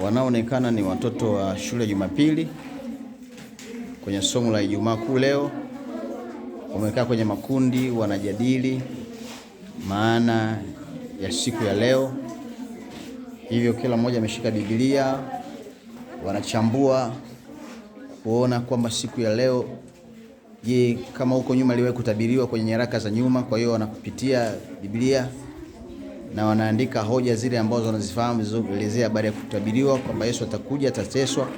Wanaoonekana ni watoto wa shule Jumapili kwenye somo la Ijumaa Kuu. Leo wamekaa kwenye makundi, wanajadili maana ya siku ya leo. Hivyo kila mmoja ameshika Biblia, wanachambua kuona kwamba siku ya leo, je, kama huko nyuma iliwahi kutabiriwa kwenye nyaraka za nyuma. Kwa hiyo wanakupitia Biblia na wanaandika hoja zile ambazo wanazifahamu zilizoelezea habari ya kutabiriwa kwamba Yesu atakuja, atateswa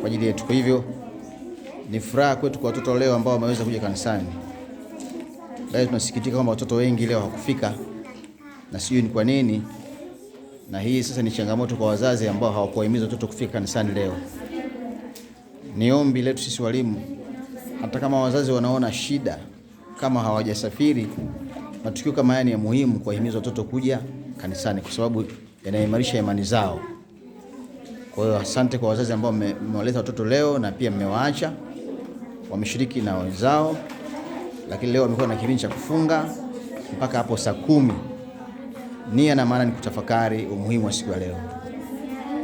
kwa ajili yetu. Kwa hivyo ni furaha kwetu kwa watoto leo ambao wameweza kuja kanisani. Bado tunasikitika kwamba watoto wengi leo hawakufika, na sijui ni kwa nini. Na hii sasa ni changamoto kwa wazazi ambao hawakuwahimiza watoto kufika kanisani leo. Ni ombi letu sisi walimu, hata kama wazazi wanaona shida kama hawajasafiri, matukio kama haya ni ya muhimu kuwahimiza watoto kuja kanisani kwa sababu yanaimarisha imani zao. Kwa hiyo asante kwa wazazi ambao mmewaleta watoto leo na pia mmewaacha wameshiriki na wenzao, lakini leo wamekuwa na kipindi cha kufunga mpaka hapo saa 10. Nia na maana ni kutafakari umuhimu wa siku ya leo.